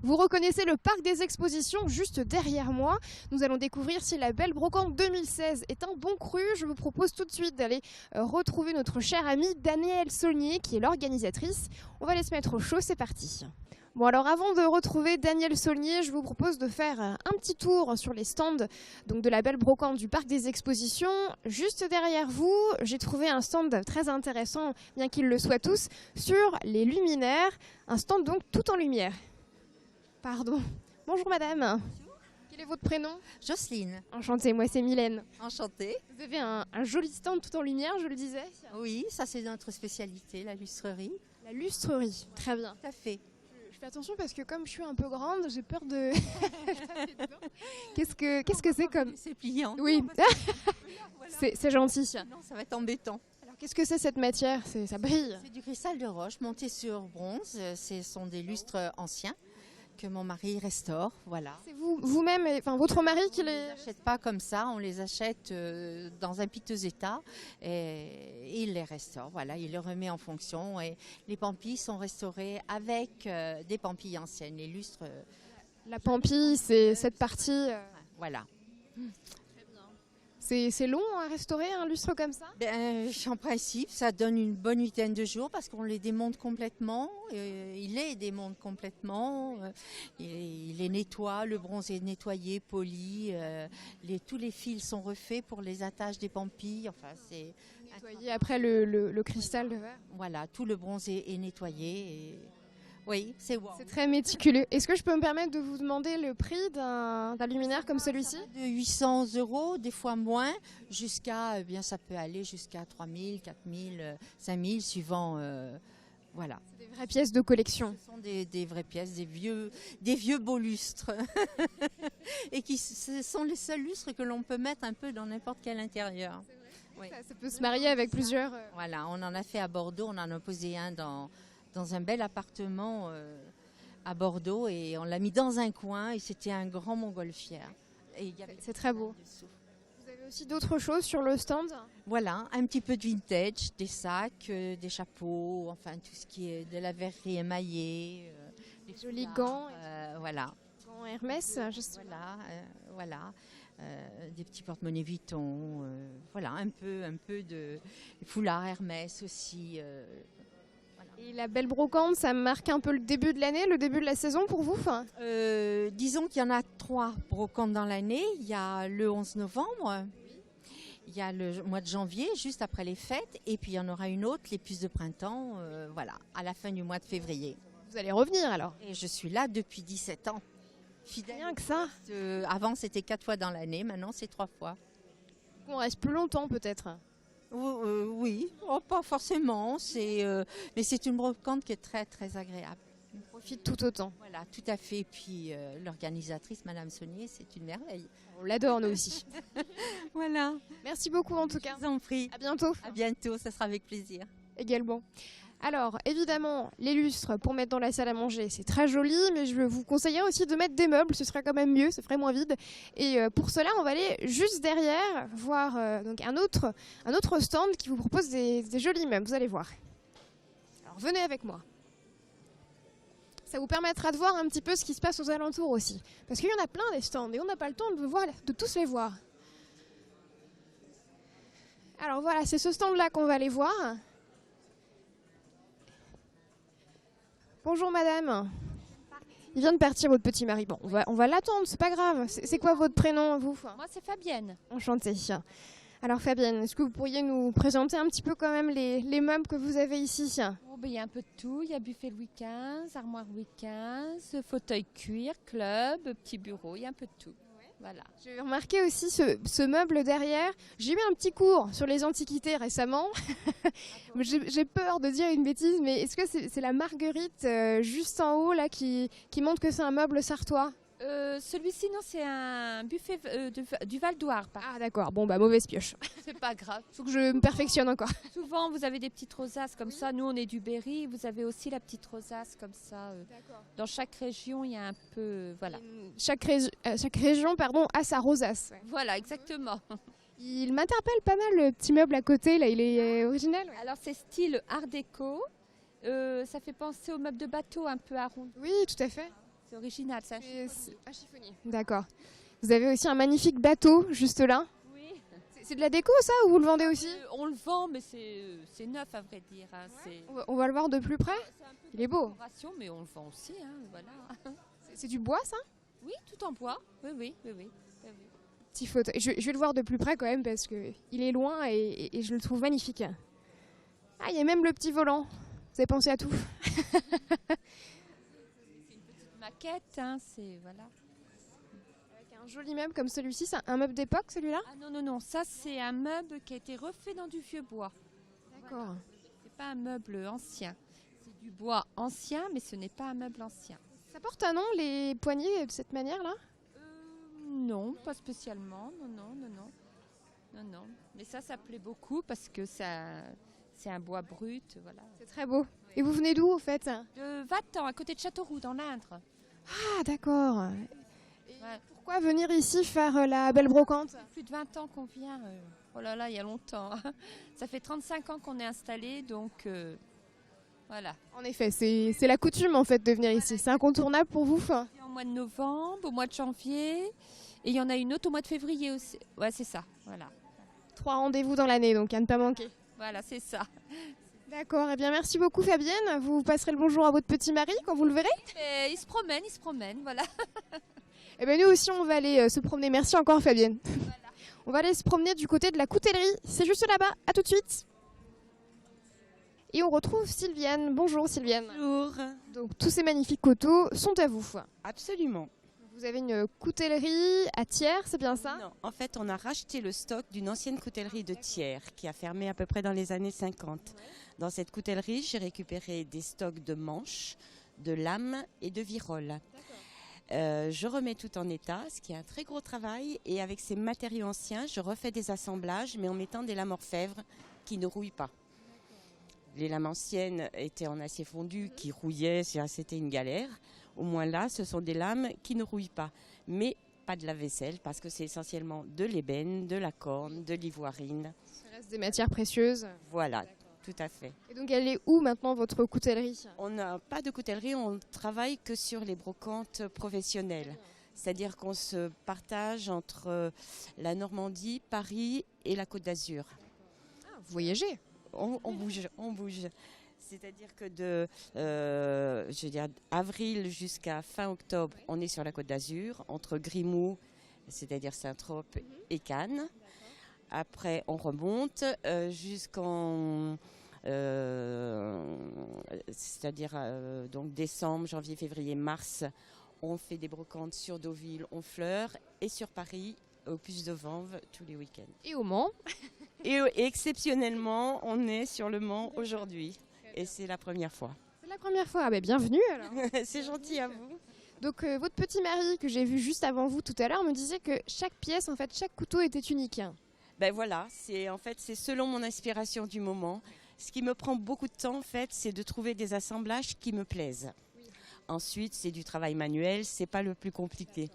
Vous reconnaissez le parc des expositions juste derrière moi. Nous allons découvrir si la Belle Brocante 2016 est un bon cru. Je vous propose tout de suite d'aller retrouver notre chère amie Danielle Saulnier qui est l'organisatrice. On va aller se mettre au chaud, c'est parti. Bon alors avant de retrouver Danielle Saulnier, je vous propose de faire un petit tour sur les stands donc de la Belle Brocante du Parc des Expositions. Juste derrière vous, j'ai trouvé un stand très intéressant, bien qu'il le soit tous, sur les luminaires. Un stand donc tout en lumière. Pardon. Bonjour madame. Bonjour. Quel est votre prénom? Jocelyne. Enchantée, moi c'est Mylène. Enchantée. Vous avez un joli stand tout en lumière, je le disais. Oui, ça c'est notre spécialité, la lustrerie. La lustrerie, très bien. Tout à fait. Je fais attention parce que comme je suis un peu grande, j'ai peur de... Qu'est-ce que c'est comme... C'est pliant. Oui, Voilà. c'est gentil. Non, ça va être embêtant. Alors qu'est-ce que c'est cette matière? Ça brille. C'est du cristal de roche monté sur bronze. Ce sont des lustres anciens que mon mari restaure. Voilà. C'est vous-même, enfin votre mari qui On ne les... les achète pas comme ça, on les achète dans un piteux état et il les restaure. Voilà, il les remet en fonction et les pampilles sont restaurées avec des pampilles anciennes. Les lustres. La pampille, c'est cette partie... Voilà. C'est long à restaurer un lustre comme ça? En principe, ça donne une bonne huitaine de jours parce qu'on les démonte complètement. Il les démonte complètement. Il les nettoie. Le bronze est nettoyé, poli. Tous les fils sont refaits pour les attaches des pampilles. Enfin, c'est Nettoyer après le cristal de verre. voilà, tout le bronze est nettoyé. Oui, c'est wow. C'est très méticuleux. Est-ce que je peux me permettre de vous demander le prix d'un luminaire comme celui-ci? De 800 €, des fois moins, jusqu'à, ça peut aller jusqu'à 3000, 4000, 5000, suivant. Voilà. C'est des vraies pièces de collection. Ce sont des vraies pièces, des vieux beaux lustres. Et ce sont les seuls lustres que l'on peut mettre un peu dans n'importe quel intérieur. Oui. Ça peut se marier avec plusieurs... Voilà, on en a fait à Bordeaux, on en a posé un dans un bel appartement à Bordeaux et on l'a mis dans un coin et c'était un grand montgolfière. C'est très beau. Vous avez aussi d'autres choses sur le stand? Voilà, un petit peu de vintage, des sacs, des chapeaux, enfin tout ce qui est de la verrerie émaillée. Des jolis gants. Voilà. Gants Hermès, je sais. Voilà. Des petits porte-monnaies Vuitton, voilà, un peu de foulard Hermès aussi. Et la Belle Brocante, ça marque un peu le début de l'année, le début de la saison pour vous? Disons qu'il y en a 3 brocantes dans l'année. Il y a le 11 novembre, il y a le mois de janvier, juste après les fêtes, et puis il y en aura une autre, les puces de printemps, voilà, à la fin du mois de février. Vous allez revenir alors? Et je suis là depuis 17 ans. Fidèle. Rien que ça. Avant c'était 4 fois dans l'année, maintenant c'est 3 fois. On reste plus longtemps peut-être? Oui, pas forcément, mais c'est une brocante qui est très très agréable. On profite tout autant. Voilà, tout à fait. Et puis l'organisatrice, Madame Saulnier, c'est une merveille. On l'adore nous aussi. Voilà. Merci beaucoup en tout cas. Je vous en prie. À bientôt. À bientôt, ça sera avec plaisir. Également. Alors, évidemment, les lustres pour mettre dans la salle à manger, c'est très joli, mais je vous conseillerais aussi de mettre des meubles, ce serait quand même mieux, ça ferait moins vide. Et pour cela, on va aller juste derrière, voir donc un autre stand qui vous propose des jolis meubles, vous allez voir. Alors, venez avec moi. Ça vous permettra de voir un petit peu ce qui se passe aux alentours aussi. Parce qu'il y en a plein des stands, et on n'a pas le temps de tous les voir. Alors voilà, c'est ce stand-là qu'on va aller voir. Bonjour madame. Il vient de partir votre petit mari. Bon, on va l'attendre, c'est pas grave. C'est quoi votre prénom vous? Moi c'est Fabienne. Enchantée. Alors Fabienne, est-ce que vous pourriez nous présenter un petit peu quand même les meubles que vous avez ici? Il y a un peu de tout, il y a buffet Louis XV, armoire Louis XV, fauteuil cuir, club, petit bureau, il y a un peu de tout. Voilà. J'ai remarqué aussi ce meuble derrière. J'ai eu un petit cours sur les antiquités récemment. J'ai peur de dire une bêtise, mais est-ce que c'est la Marguerite juste en haut là qui montre que c'est un meuble sartois? Celui-ci, non, c'est un buffet du Val d'Oire. Ah d'accord, bon bah mauvaise pioche. C'est pas grave. Faut que je me perfectionne encore. Souvent, vous avez des petites rosaces comme ça. Nous, on est du Berry. Vous avez aussi la petite rosace comme ça. Dans chaque région, il y a un peu... Voilà. Chaque région a sa rosace. Ouais. Voilà, exactement. Il m'interpelle pas mal le petit meuble à côté, là, il est original. Ouais. Alors, c'est style art déco. Ça fait penser aux meubles de bateau un peu à rond. Oui, tout à fait. C'est original, ça. C'est un chiffonnier. D'accord. Vous avez aussi un magnifique bateau juste là. Oui. C'est de la déco ça ou vous le vendez aussi? On le vend, mais c'est neuf à vrai dire. Hein. On va le voir de plus près. C'est un peu Il est beau. décoration, mais on le vend aussi. Hein, voilà. C'est du bois ça? Oui, tout en bois. Oui, oui, oui, oui. Oui, oui. Petit photo. Je vais le voir de plus près quand même parce que il est loin et je le trouve magnifique. Ah, il y a même le petit volant. Vous avez pensé à tout. C'est une petite maquette, hein, c'est voilà. Avec un joli meuble comme celui-ci, c'est un meuble d'époque celui-là? Ah non, non, non, ça c'est un meuble qui a été refait dans du vieux bois. D'accord. C'est pas un meuble ancien. C'est du bois ancien, mais ce n'est pas un meuble ancien. Ça porte un nom les poignées de cette manière-là? Non, pas spécialement. Non, non, non, non. Non, non. Mais ça plaît beaucoup parce que c'est un bois brut, voilà. C'est très beau. Et vous venez d'où au fait? De Vatan, à côté de Châteauroux, dans l'Indre. Ah d'accord. Et Ouais. pourquoi venir ici faire la belle brocante? Plus de 20 ans qu'on vient. Oh là là, il y a longtemps. Ça fait 35 ans qu'on est installé, donc voilà. En effet, c'est la coutume en fait de venir ici. C'est incontournable pour vous? Au mois de novembre, au mois de janvier, et il y en a une autre au mois de février aussi. Ouais, c'est ça, voilà. 3 rendez-vous dans l'année, donc à ne pas manquer. Voilà, c'est ça. D'accord, eh bien merci beaucoup Fabienne. Vous passerez le bonjour à votre petit mari quand vous le verrez. Et il se promène, voilà. Eh bien nous aussi on va aller se promener. Merci encore Fabienne. On va aller se promener du côté de la coutellerie. C'est juste là-bas. À tout de suite. Et on retrouve Sylviane. Bonjour Sylviane. Bonjour. Donc tous ces magnifiques coteaux sont à vous. Absolument. Vous avez une coutellerie à Thiers, c'est bien ça? Non, en fait, on a racheté le stock d'une ancienne coutellerie de Thiers qui a fermé à peu près dans les années 50. Dans cette coutellerie, j'ai récupéré des stocks de manches, de lames et de viroles. Je remets tout en état, ce qui est un très gros travail. Et avec ces matériaux anciens, je refais des assemblages, mais en mettant des lames orfèvres qui ne rouillent pas. Les lames anciennes étaient en acier fondu, qui rouillaient, c'était une galère. Au moins là, ce sont des lames qui ne rouillent pas, mais pas de la vaisselle, parce que c'est essentiellement de l'ébène, de la corne, de l'ivoirine. Ça reste des matières précieuses. Voilà, tout à fait. Et donc elle est où maintenant votre coutellerie? On n'a pas de coutellerie, on travaille que sur les brocantes professionnelles. C'est-à-dire qu'on se partage entre la Normandie, Paris et la Côte d'Azur. Ah, vous voyagez? On bouge, on bouge. C'est-à-dire que de avril jusqu'à fin octobre, on est sur la Côte d'Azur, entre Grimoux, c'est-à-dire Saint-Trope, et Cannes. Après, on remonte jusqu'en donc décembre, janvier, février, mars. On fait des brocantes sur Deauville, Honfleur, et sur Paris, au Puce de Vanves, tous les week-ends. Et au Mans? Et exceptionnellement, on est sur le Mans aujourd'hui. Et c'est la première fois. C'est la première fois. Ah ben bienvenue alors. C'est gentil à vous. Donc votre petit mari que j'ai vu juste avant vous tout à l'heure me disait que chaque pièce, en fait, chaque couteau était unique. Ben voilà, c'est selon mon inspiration du moment. Ce qui me prend beaucoup de temps, en fait, c'est de trouver des assemblages qui me plaisent. Oui. Ensuite, c'est du travail manuel, c'est pas le plus compliqué.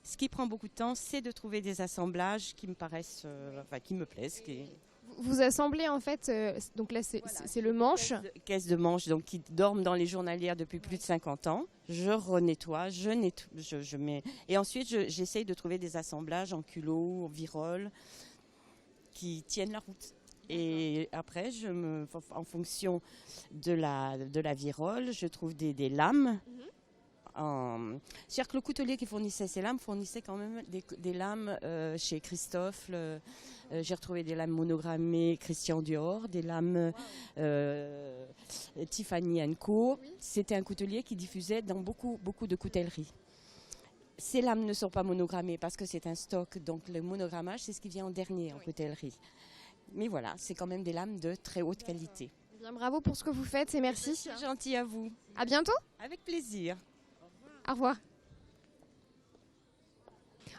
Ce qui prend beaucoup de temps, c'est de trouver des assemblages qui me paraissent, qui me plaisent. Vous assemblez en fait, donc là c'est le manche. Caisse de manche donc, qui dorment dans les journalières depuis plus de 50 ans. Je renettoie, je mets. Et ensuite, j'essaye de trouver des assemblages en culot, en virole, qui tiennent la route. Et après, en fonction de la virole, je trouve des lames. C'est-à-dire que le coutelier qui fournissait ces lames fournissait quand même des lames chez Christophe. J'ai retrouvé des lames monogrammées Christian Dior, des lames Tiffany & Co. C'était un coutelier qui diffusait dans beaucoup de coutelleries. Ces lames ne sont pas monogrammées parce que c'est un stock, donc le monogrammage, c'est ce qui vient en dernier en coutellerie. Mais voilà, c'est quand même des lames de très haute qualité. Bien, bravo pour ce que vous faites et merci. C'est gentil à vous. À bientôt. Avec plaisir. Au revoir.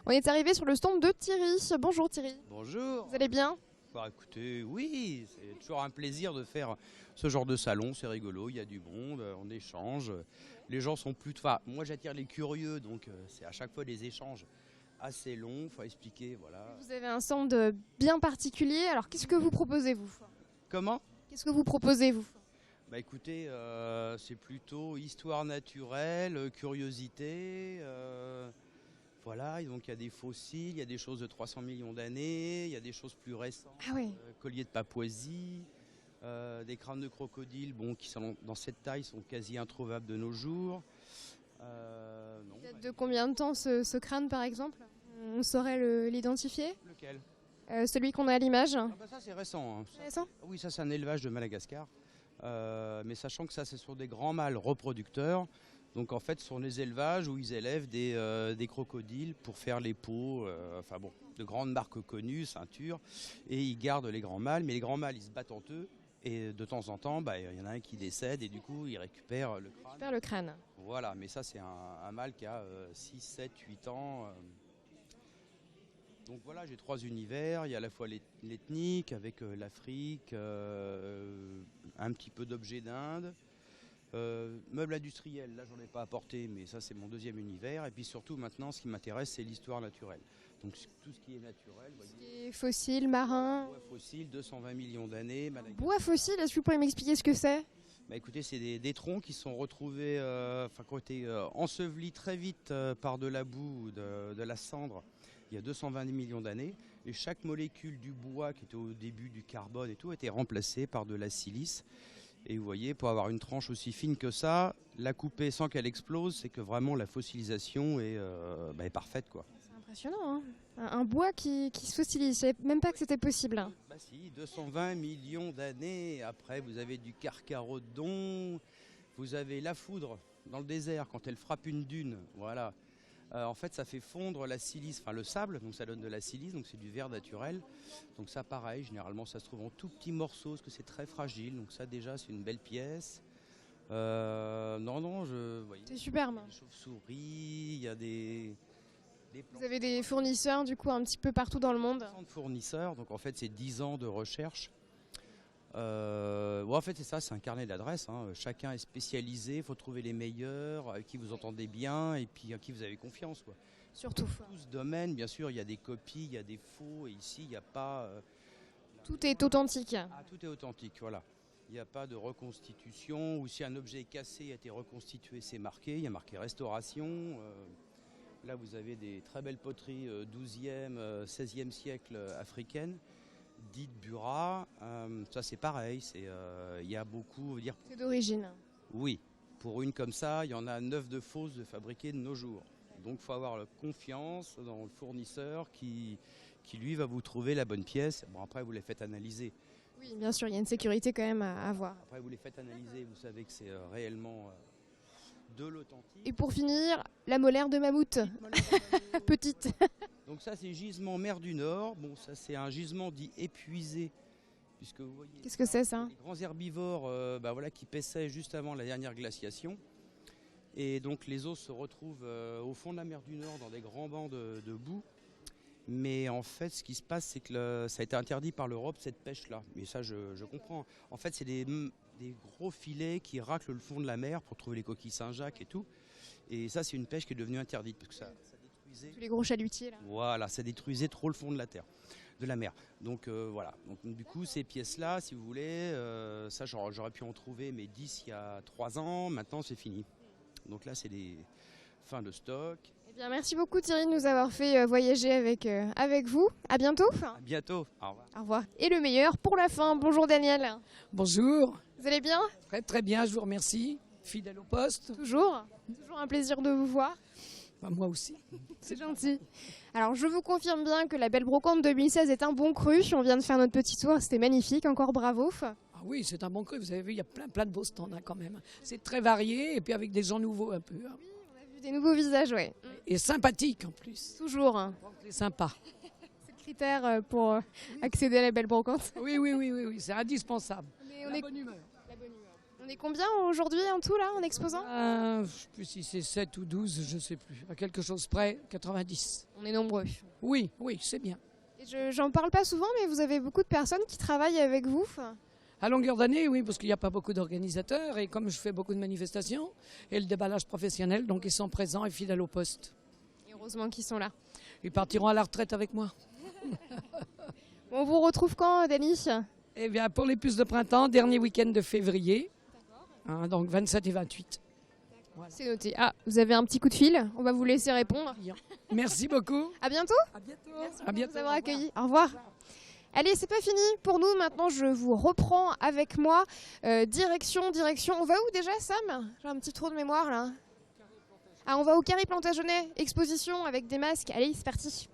On est arrivé sur le stand de Thierry. Bonjour Thierry. Bonjour. Vous allez bien? Bah écoutez, oui, c'est toujours un plaisir de faire ce genre de salon, c'est rigolo, il y a du monde, on échange. Les gens sont plus... Enfin, moi j'attire les curieux, donc c'est à chaque fois des échanges assez longs, il faut expliquer, voilà. Vous avez un stand bien particulier, alors qu'est-ce que vous proposez vous? Comment? Qu'est-ce que vous proposez vous? Bah écoutez, c'est plutôt histoire naturelle, curiosité. Voilà, et donc il y a des fossiles, il y a des choses de 300 millions d'années, il y a des choses plus récentes, Ah oui. colliers de Papouasie, des crânes de crocodile, bon, qui sont dans cette taille sont quasi introuvables de nos jours. Non, Il date de combien de temps ce crâne par exemple? On saurait l'identifier? lequel? Celui qu'on a à l'image? Ah bah ça c'est récent. Hein. C'est récent? Oui, ça c'est un élevage de Madagascar. Mais sachant que ça c'est sur des grands mâles reproducteurs. Donc en fait ce sont les élevages où ils élèvent des crocodiles pour faire les peaux, enfin bon, de grandes marques connues, ceintures, et ils gardent les grands mâles, mais les grands mâles ils se battent entre eux, et de temps en temps bah, y en a un qui décède et du coup ils récupèrent le crâne. Super le crâne. Voilà, mais ça c'est un mâle qui a 6, 7, 8 ans. Donc voilà, j'ai 3 univers, il y a à la fois l'ethnique avec l'Afrique, un petit peu d'objets d'Inde, meubles industriels, là j'en ai pas apporté, mais ça c'est mon deuxième univers, et puis surtout maintenant ce qui m'intéresse c'est l'histoire naturelle. Donc tout ce qui est naturel, vous voyez, Et fossiles, marins. bois fossile, 220 millions d'années, Madagascar. Bois fossile, est-ce que vous pourriez m'expliquer ce que c'est? Bah écoutez, c'est des troncs qui sont retrouvés, qui ont été ensevelis très vite par de la boue ou de la cendre il y a 220 millions d'années. Et chaque molécule du bois qui était au début du carbone et tout a été remplacée par de la silice. Et vous voyez, pour avoir une tranche aussi fine que ça, la couper sans qu'elle explose, c'est que vraiment la fossilisation est parfaite, quoi. C'est impressionnant, hein. Un bois qui se fossilise, je savais même pas que c'était possible. Bah si, 220 millions d'années. Après, vous avez du carcharodon, vous avez la foudre dans le désert quand elle frappe une dune. Voilà. En fait, ça fait fondre la silice, enfin le sable, donc ça donne de la silice, donc c'est du verre naturel. Donc ça, pareil, généralement, ça se trouve en tout petits morceaux, parce que c'est très fragile. Donc ça, déjà, c'est une belle pièce. Vous voyez, C'est superbe. des chauves-souris, il y a des Vous avez des fournisseurs du coup un petit peu partout dans le monde. de fournisseurs, donc en fait c'est 10 ans de recherche. En fait c'est ça, c'est un carnet d'adresses, hein. Chacun est spécialisé, il faut trouver les meilleurs, avec qui vous entendez bien et puis à qui vous avez confiance, quoi. Surtout. Tout ce domaine, bien sûr, il y a des copies, il y a des faux, et ici il n'y a pas... Tout est authentique. tout est authentique, voilà. Il n'y a pas de reconstitution, ou si un objet est cassé et a été reconstitué, c'est marqué, il y a marqué restauration. Là, vous avez des très belles poteries 12e, 16e siècle africaines, dites Bura. Ça, c'est pareil. Il y a beaucoup. Dire, C'est d'origine. oui, pour une comme ça, il y en a 9 de fausses de fabriquées de nos jours. Donc, il faut avoir confiance dans le fournisseur qui, lui, va vous trouver la bonne pièce. Bon, après, vous les faites analyser. Oui, bien sûr, il y a une sécurité quand même à avoir. Après, vous les faites analyser. Vous savez que c'est réellement de l'authentique. Et pour finir, la molaire de mammouth. Petite. Donc ça c'est gisement mer du Nord. Bon, ça c'est un gisement dit épuisé, puisque vous voyez. Qu'est-ce que c'est ça? Les grands herbivores, qui paissaient juste avant la dernière glaciation, et donc les os se retrouvent au fond de la mer du Nord dans des grands bancs de boue. Mais en fait, ce qui se passe, c'est que ça a été interdit par l'Europe cette pêche-là. Mais ça, je comprends. En fait, c'est des gros filets qui raclent le fond de la mer pour trouver les coquilles Saint-Jacques et tout. Et ça, c'est une pêche qui est devenue interdite parce que ça détruisait. Tous les gros chalutiers là. Voilà, ça détruisait trop le fond de la mer. Donc voilà. Donc du coup, ces pièces-là, si vous voulez, ça j'aurais pu en trouver, mais 10 il y a 3 ans. Maintenant, c'est fini. Donc là, c'est des fins de stock. Eh bien, merci beaucoup Thierry de nous avoir fait voyager avec vous. À bientôt. À bientôt. Au revoir. Au revoir. Et le meilleur pour la fin. Bonjour Daniel. Bonjour, Vous allez bien? très très bien, je vous remercie. Fidèle au poste, Toujours. Toujours un plaisir de vous voir. Bah, moi aussi. C'est gentil. Alors, je vous confirme bien que la Belle Brocante 2016 est un bon cru. On vient de faire notre petit tour, c'était magnifique. Encore bravo. Ah oui, c'est un bon cru, vous avez vu, il y a plein de beaux stands hein, quand même. C'est très varié et puis avec des gens nouveaux un peu. Hein. On a vu des nouveaux visages, ouais. Et sympathique en plus. Toujours. C'est sympa. C'est le critère pour accéder à la Belle Brocante. Oui, c'est indispensable. On La est, bonne humeur. on est combien aujourd'hui en tout là en exposant? Je ne sais plus si c'est 7 ou 12, je ne sais plus. À quelque chose près, 90. On est nombreux. Oui, c'est bien. Et j'en parle pas souvent, mais vous avez beaucoup de personnes qui travaillent avec vous. À longueur d'année, oui, parce qu'il n'y a pas beaucoup d'organisateurs et comme je fais beaucoup de manifestations et le déballage professionnel, donc ils sont présents et fidèles au poste. Et heureusement qu'ils sont là. Ils partiront à la retraite avec moi. On vous retrouve quand, Dany? Eh bien, pour les puces de printemps, dernier week-end de février. Hein, donc 27 et 28. Voilà. C'est noté. Ah, vous avez un petit coup de fil, on va vous laisser répondre. Bien. Merci beaucoup. À bientôt. À bientôt. Merci À de bientôt. nous avoir accueillis. Au revoir. Allez, c'est pas fini pour nous. Maintenant, je vous reprends avec moi. Direction. On va où déjà, Sam? J'ai un petit trou de mémoire là. Ah, on va au Carré Plantagenet. Exposition avec des masques. Allez, c'est parti.